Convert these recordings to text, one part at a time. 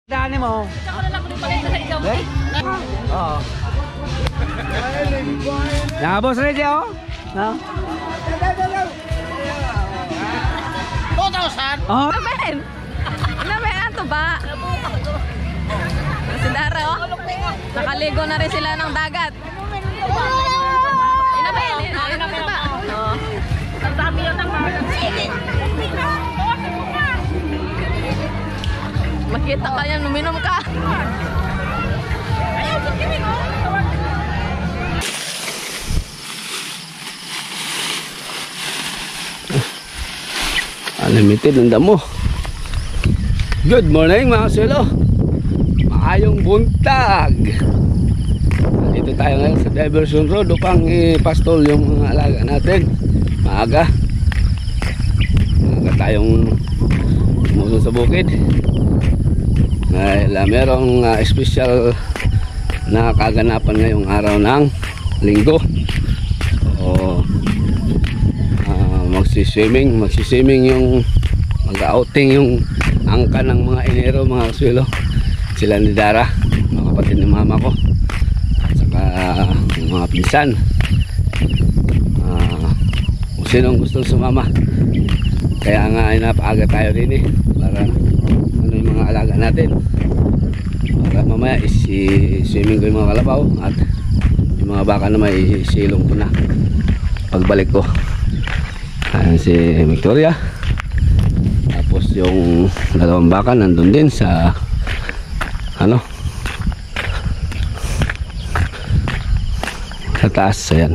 Daan mo. Tsaka na lang ko pala sa ikaw. Oo. Nakabos rin siya, oh. No? 2,000? Oh. Namen! Namen, ato ba? Si Dara, oh. Nakaligo na rin sila ng dagat. Inamen! Inamen ba? Oo. Ang dami yun ang mga. Makita ka yan, uminom ka. Ayaw, sikinig, oh. Unlimited ang damo. Good morning mga silo. Maayong buntag. Dito tayo ngayon sa Diversion Road upang ipastol yung mga alaga natin. Maaga tayong muso sa bukid. Dahil merong special na kaganapan ngayong araw ng linggo. O magsiswimming yung mag-outing yung angka ng mga Enero mga kasuelo. Sila ni Dara, mga kapatid ng mama ko, at saka yung mga pinsan, kung sinong gustong sumama. Kaya nga ay napaaga tayo rin para ano yung mga alaga natin, para mamaya isi-swimming ko yung mga kalabaw at yung mga baka na may silong ko na pagbalik ko. Ayan si Victoria. Tapos yung dalawang baka nandun din sa ano, sa taas. Ayan.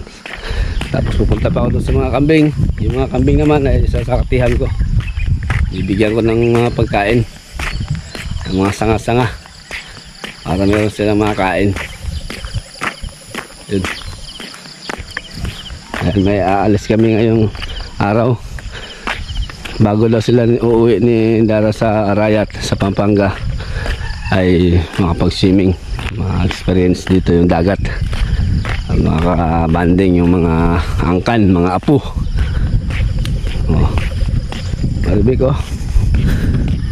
Tapos pupunta pa ako doon sa mga kambing. Yung mga kambing naman ay sasakatihan ko. Bibigyan ko ng mga pagkain, ng mga sanga-sanga, para meron silang makakain. Yun. Ayan, may aalis kami ngayong araw. Bago daw sila uuwi ni Dara sa Arayat sa Pampanga ay makapag-swimming, mga-experience dito yung dagat, makaka-banding yung mga angkan, mga apo. Maribig, oh.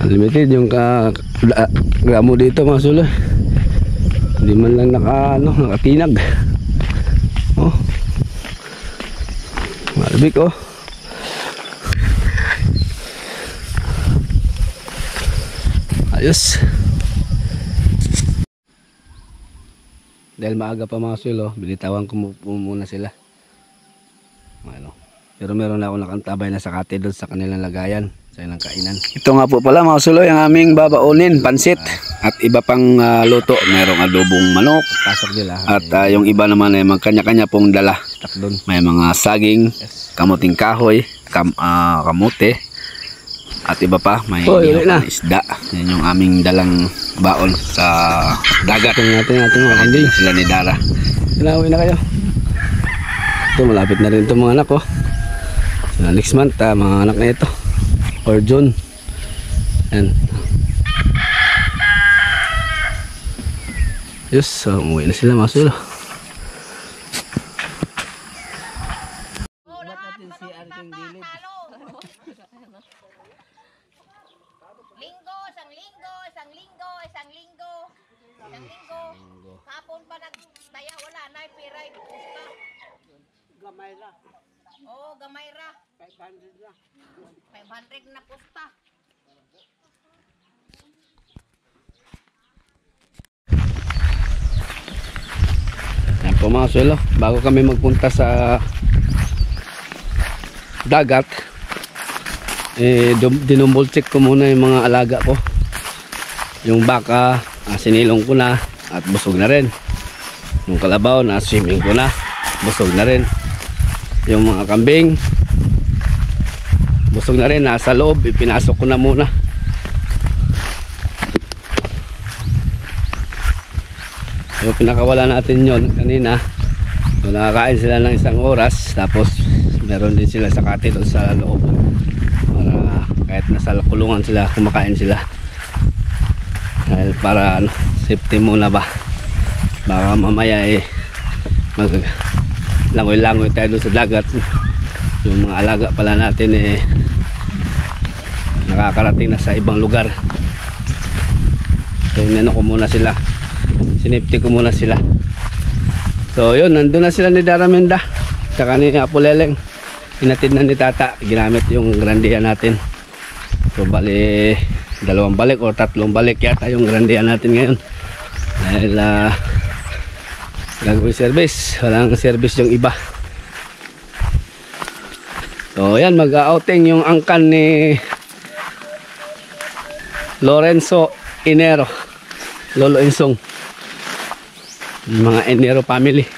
Unlimited yung gramo dito mga sulo. Hindi man lang nakatinag. Oh. Maribig, oh. Ayos. Dahil maaga pa mga sulo, binitawan ko muna sila. Ano. Pero meron na ako nakantabay na sakate doon sa kanilang lagayan, sa ilang kainan. Ito nga po pala mga sulo, yung aming babaunin, pansit at iba pang luto. Merong adobong manok, pasok nila. At yung iba naman ay magkanya-kanya pong dala. May mga saging, kamuting kahoy, kamote, at iba pa, may isda. Yan yung aming dalang baon sa dagat. Natin mga kambing. Sila ni Dara. Uwi na kayo. Ito, malapit na rin itong mga anak, oh. So, next month, mga anak na ito. Or June. Yan. Yes, so umuwi na sila mga sulo. Isang linggo. Kapon pa nagtaya, wala na piray pusta. Gamay ra. Oo, gamay ra. 500 na. 500 na pusta. Yan po mga suelo, bago kami magpunta sa dagat, dinumbol check ko muna yung mga alaga ko. Yung baka, sinilong ko na at busog na rin. Yung kalabaw, swimming ko na, busog na rin. Yung mga kambing, busog na rin, nasa loob, ipinasok ko na muna. Yung pinakawala natin yon kanina, nakakain sila ng 1 oras, tapos meron din sila sa kati doon sa loob, para kahit nasa kulungan sila, kumakain sila. Dahil para safety muna ba, baka mamaya langoy-langoy tayo doon sa dagat. Yung mga alaga pala natin nakakarating na sa ibang lugar. So inano ko muna sila, sinipti ko muna sila. So yun, nandun na sila ni Daramenda tsaka ni Apoleleng. Inatid na ni Tata, ginamit yung grandian natin. So bali 2 balik o 3 balik yata yung grandian natin ngayon. Dahil gagawin service, walang service yung iba. So yan, mag-outing yung angkan ni Lorenzo Enero, Lolo Insong, yung mga Enero family.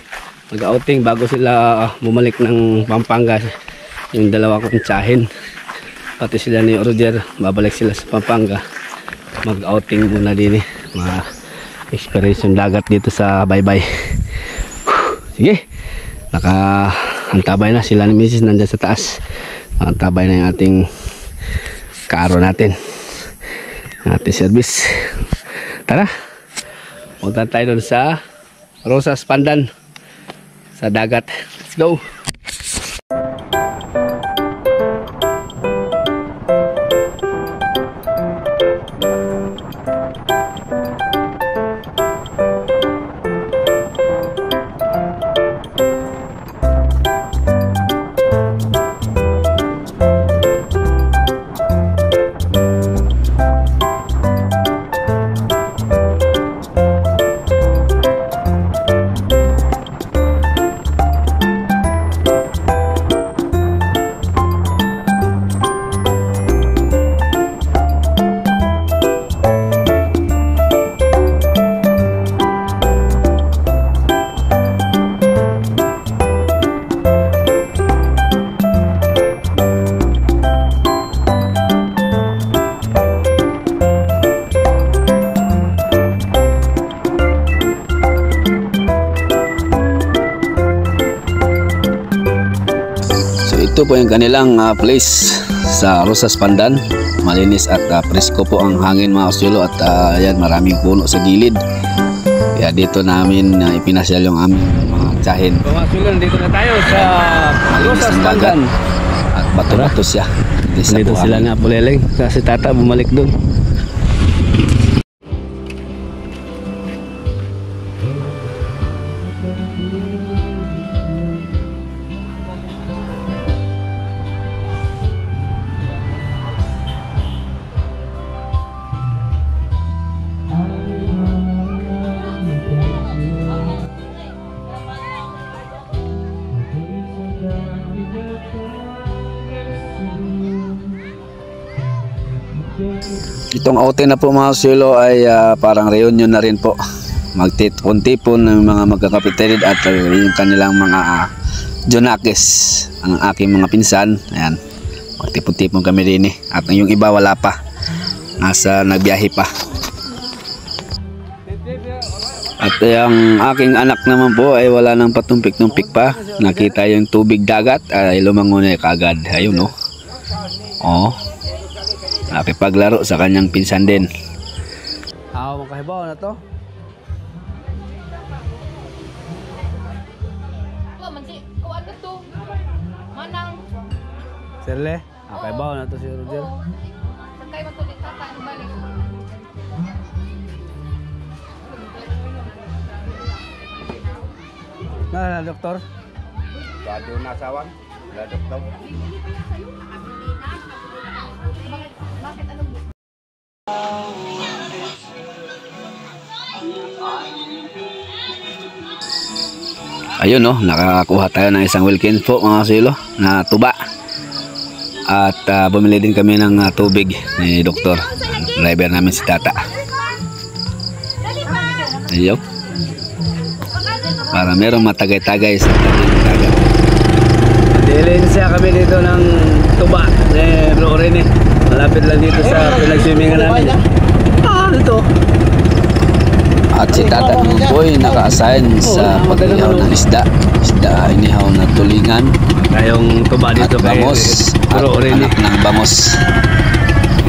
Mag-outing bago sila bumalik ng Pampanga. Yung 2 kong tiyahin, pati sila ni Roger, babalik sila sa Pampanga. Mag-outing muna din eh, ma-experience yung dagat dito sa Baybay. Sige, nakaantabay na sila ni Mrs. nandyan sa taas. Nakaantabay na yung ating kaaro natin, ating service. Tara, punta tayo doon sa Rosas Pandan sa dagat. Let's go. Ito po yung kanilang place sa Rosas Pandan. Malinis at presko po ang hangin mga kasulo, at yan, maraming puno sa gilid. Kaya dito namin ipinasyal yung aming mga tiyahin. Mga kasulo, dito na tayo sa Rosas Pandan. At bato-bato siya. Dito sila na Apoleleng, kasi Tata bumalik doon. Itong outing na po mga kasulo ay parang reunion na rin po. Magtipon-tipon ng mga magkakapitid at yung kanilang mga Jonakis, ang aking mga pinsan. Ayan, magtipon-tipon kami din eh. At yung iba wala pa, nagbiyahe pa. At yung aking anak naman po ay wala nang patumpik-tumpik pa. Nakita yung tubig dagat ay lumangon na kagad. Ayun no. Oh, nakipaglaro sa kanyang pinsan din. Makahibaw na to. Kuan na to. Manang. Serle, makahibaw na to si Roger. Sakay man to ni Tata ang balik. Na doktor? Bado nasawan, wala doktor. Bakit anong Ayun no, nakakuha tayo ng isang Wilkins po mga kasulo na tuba. At bumili din kami ng tubig ni doktor, driver namin si Tata. Ayun, para merong matagay-tagay sa tabing dagat. Dilin siya kami dito ng tuba ni Bro Rene. Malapit lang dito sa pinag-swimingan namin. Dito. At si Tata Nuboy naka-assign sa pag-ihaw ng isda. Inihaw na tulingan. Yung tuba dito at bangos. At anak ng bangos.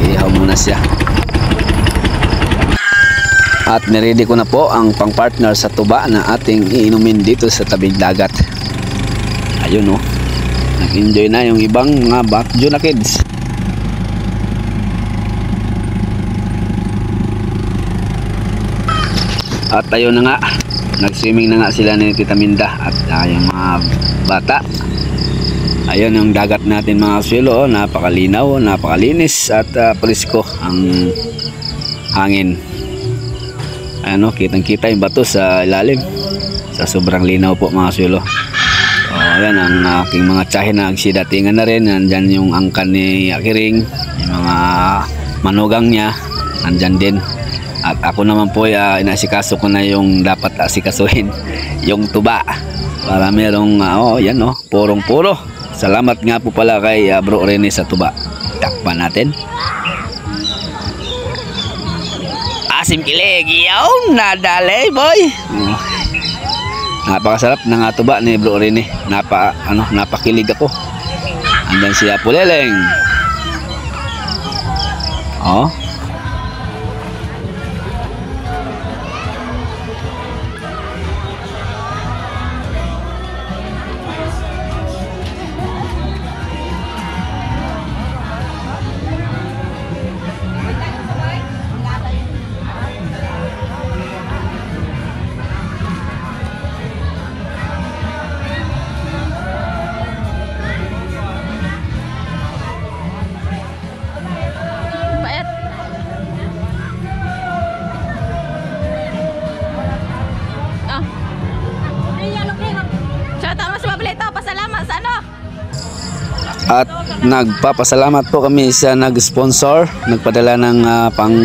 Ihaw muna siya. At niready ko na po ang pang-partner sa tuba na ating iinumin dito sa tabing dagat. Ayun o. Nag-enjoy na yung ibang mga Bakjo na kids. At ayun na nga, nag-swimming na nga sila ni Tita Minda at yung mga bata. Ayun yung dagat natin mga kasuelo, napakalinaw, napakalinis at presko ang hangin. Ano, kitang-kita yung bato sa ilalim. Sa sobrang linaw po mga kasuelo. So, ayan ang aking mga tsahe na nagsidatingan na rin. Nandyan yung angkan ni Akiring, yung mga manugang niya, nandyan din. At ako naman po inasikaso ko na yung dapat asikasuhin, yung tuba. Para merong, yan purong-puro. Salamat nga po pala kay Bro Rene sa tuba. Takpan natin. Asim kilig, yaw, nadali boy. Napakasarap ng tuba ni Bro Rene. Napakilig ako. Andan siya Puleleng. Oh. Bait. Ah. Shout out mo si Pablito. Pasalamat sa ano? At nagpapasalamat po kami sa nag-sponsor, nagpadala ng pang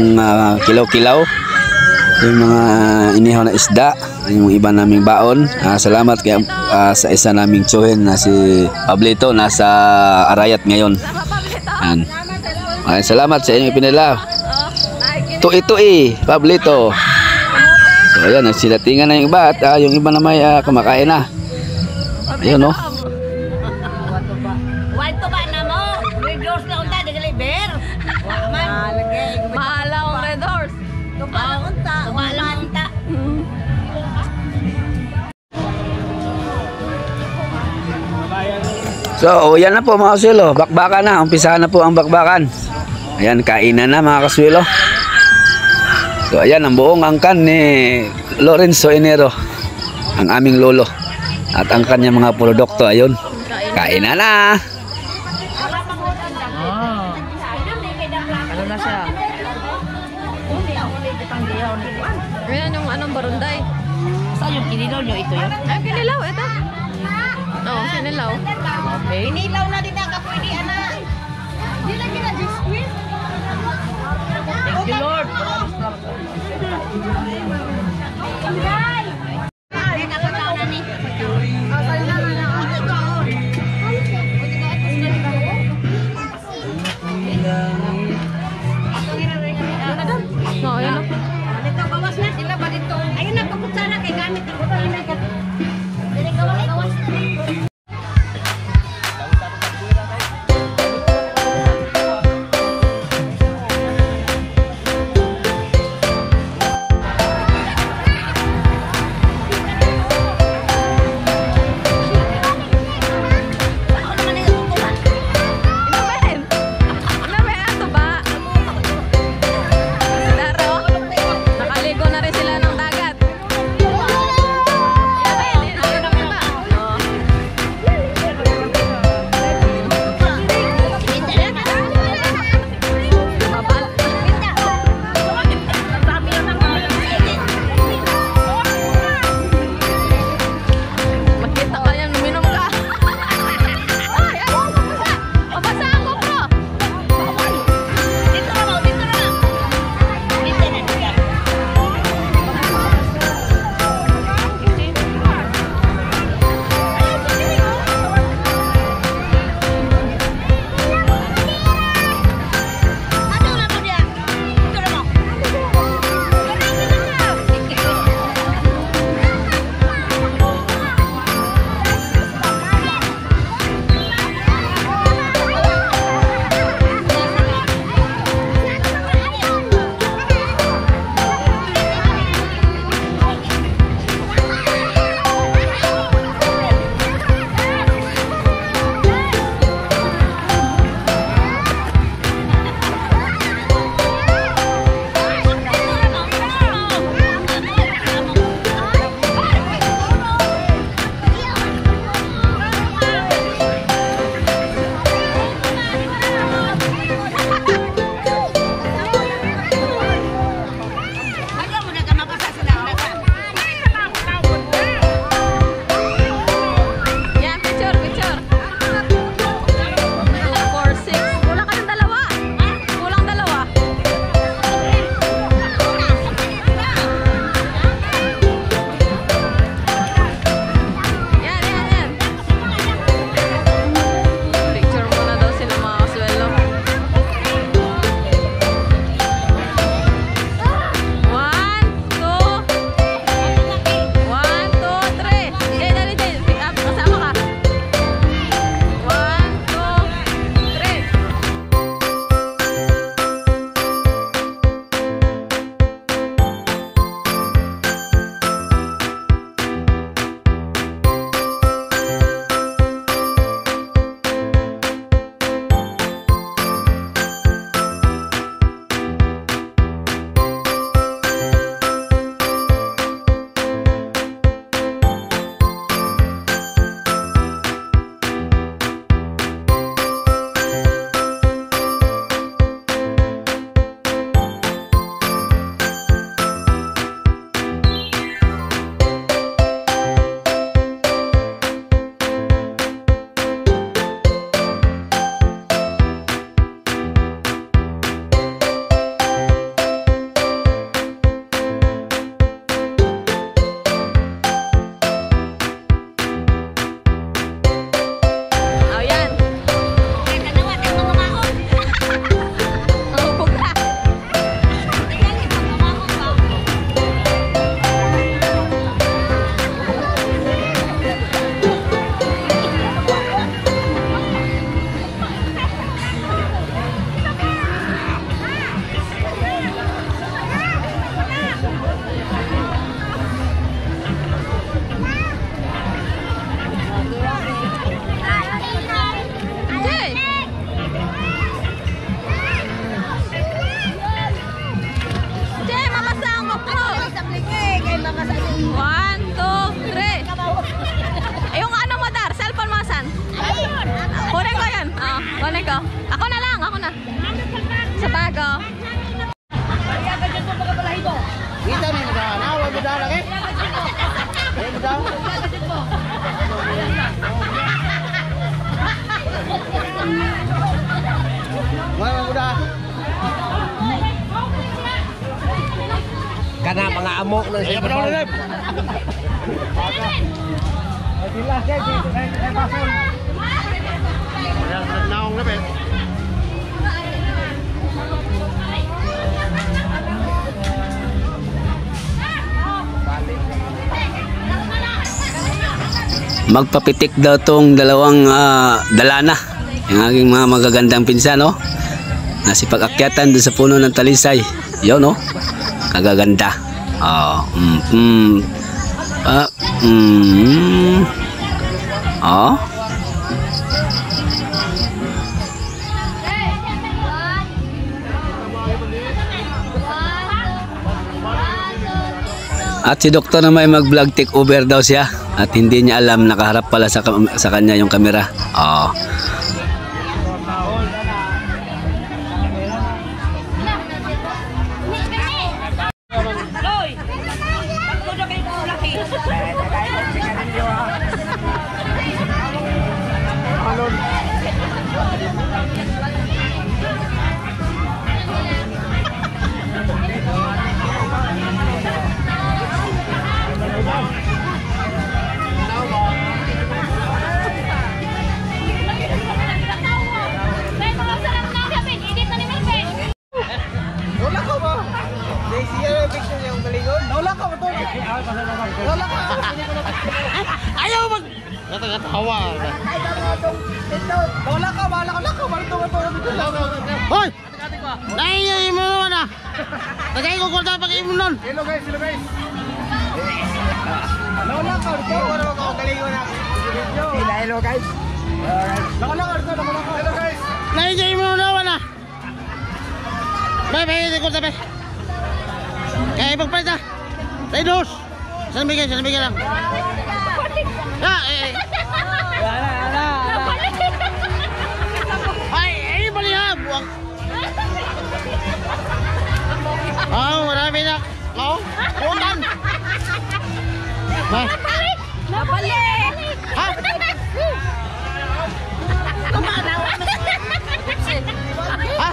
kilaw-kilaw, yung mga inihaw na isda, yung iba naming baon. Salamat kay sa isa naming tsuhin na si Pablito, nasa Arayat ngayon. Sama Pablito. Yan. Maraming salamat sa inyong ipinala. Tui-tui, Pablito. So ayan, nagsidatingan na yung iba at yung iba na may kumakain na. Ayun no. Why to ba na mo? Reduce na unta di gali ber. Man, Mahal ang Red Horse. tuba na unta. Tuba na unta. So, yan na po mga kaswelo. Bakbakan na. Umpisahan na po ang bakbakan. Ayan, kainan na mga kaswelo. So, ayan ang buong angkan ni Lorenzo Enero. Ang aming lolo. At ang kanyang mga produkto. Ayun. Kainan na. Ano na siya? Ayan yung anong barunday. Saan yung kinilaw nyo ito yun? Ay, kinilaw. Ito. Oo, kinilaw. Okay. Kinilaw na din ang kapwede, anak. Hindi na kina-disquit. Thank you, Lord. No, ayan o. Dito, bawas na sila ba dito? Ayun na, pakutsara kay gamit. Dito, gawas na. ko. Ako na lang, ako na. Sa bago. Kita nih mudah, nawa mudah lagi. Mudah. Mana mudah. Karena mga amok ng siya. Naong na ba? Magpapitik daw tong dalawang dalana. Yung aking mga magagandang pinsan, no? Nasipag-akyatan doon sa puno ng talisay. Yun, no? Kagaganda. At si doktor na may mag-vlog take over daw siya at hindi niya alam nakaharap pala sa kanya yung kamera. Ayaw mag natatawa. Wala ka, wala ka. Hoy! Naiinom mo naman ah. Tagay ko kung dapat pag-inom nun. Hello guys. Wala ka, wala ka. Galingon na. Hello guys. Hello guys. Naiinom mo naman ah. Bay, ko tabi. Kaya ipagpalit ah. Tainos. Saan bigay lang. Ay, bali ha. Buwag. Marami na. Buwagan. Nabalik! Ha? Ha?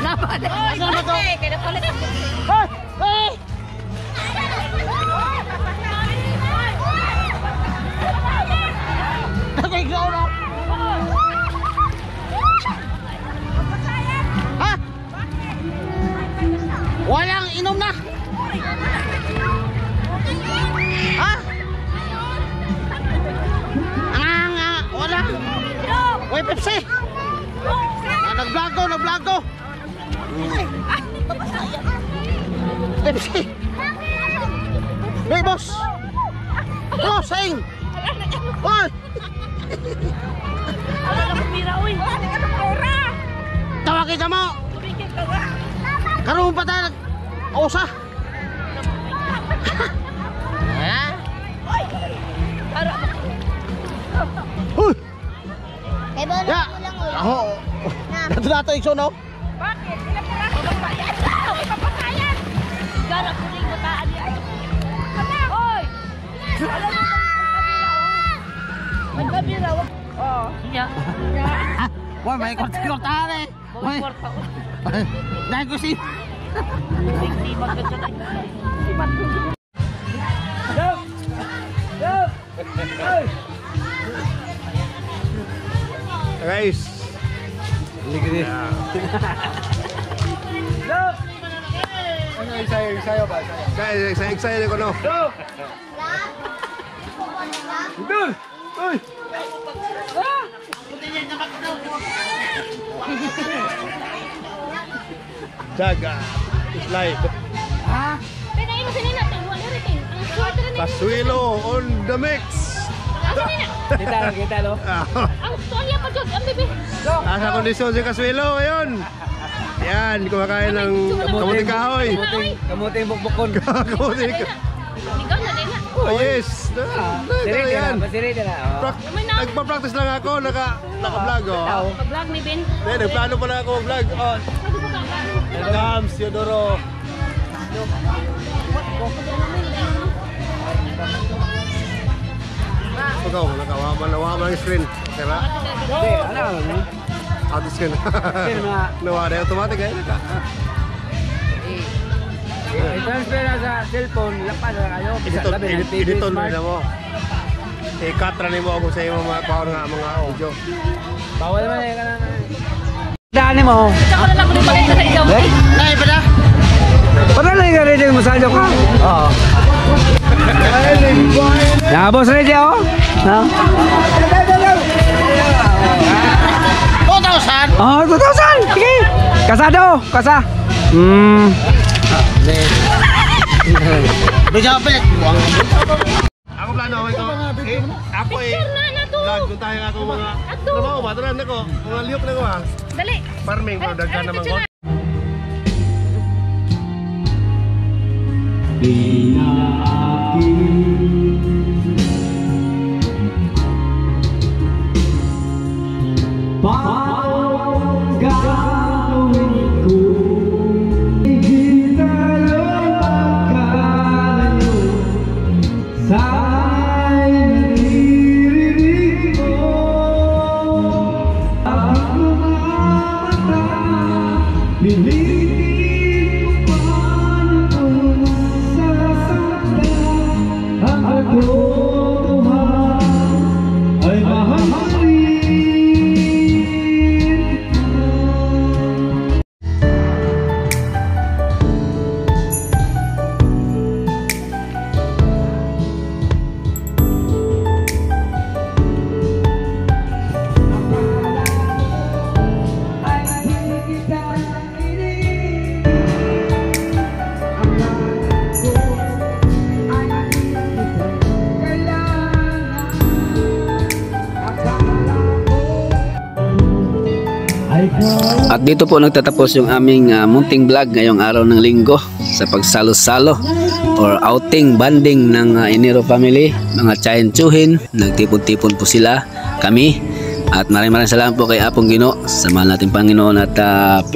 Nabalik! Saan ba to? Nabalik! Hey! Ako ikaw na. Ha? Walang inom na. Ha? Wala. Uy, Pepsi. Nag-vlog ko. Pepsi. Hey, boss. Sing. Hoy. Tawagin ka mo. Karoon pa tayo. Osa. Hoy. Ya. Ako. Dato ikso no. Bakit? Papatayan! Gara ko rin bataan niya. Hoy! Magkabira. Oo. Wah, may korte-kortahan eh. Dahil ko si... Guys. Ligri. Ensayo ba? Ensayo ko no. Idol. Uy. Jaga. Slide. Pinain sini natin, wala rin. Kasuelo on the mix. Kita lo. Ang storya pa jud, ang bibi. Nasa kondisyon si Kasuelo ngayon. Yan, kumakain ng kamuting kahoy. Kamuting bukbukon. Kamuting. Ikaw na din na. Oh, yes. Yan. Masirita na. Nagpa-practice lang ako, naka-vlog oh. Mag-vlog ni Ben. Nagplano pa na ako mag-vlog. Oh. Welcome, Siodoro. Ikaw, nawa mo ng screen. Okay ba? Hindi, ano? Out of screen. Pero mga Nawa na automatic eh. i-transfer na sa cellphone, lapan na kayo. Editon na mo. I-cut na mo ako sa iyo mga power nga mga audio. Bawal naman eh ka na. Daan mo. Ikaw na lang kung pala sa ikaw. Ay, pala. Pala lang yung ready mo sa ka? Oo. Nakabos ready ako? Ha? 2,000? Oh, 2,000! Sige! Kasado! Kasa! Ako plano ako ako vlog kung tayo ako mga trabaho ba? Taran ako, mga liyok na ko ha. Dali. Farming, pero daghan naman ko. At dito po nagtatapos yung aming munting vlog ngayong araw ng linggo sa pagsalo-salo or outing banding ng Enero family, mga tsahin-tsuhin. Nagtipon-tipon po sila, kami, at maraming salamat po kay Apong Ginoo, sa mahal nating Panginoon, at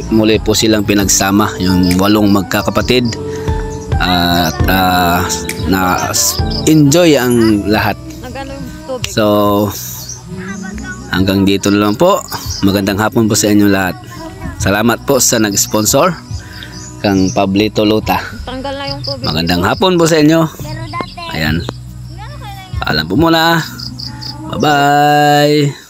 muli po silang pinagsama, yung 8 magkakapatid, at na-enjoy ang lahat. So hanggang dito na lang po. Magandang hapon po sa inyo lahat. Salamat po sa nag-sponsor, kang Pablito Luta. Tanggal na yung tubig. Magandang hapon po sa inyo. Ayan. Paalam po muna. Bye-bye.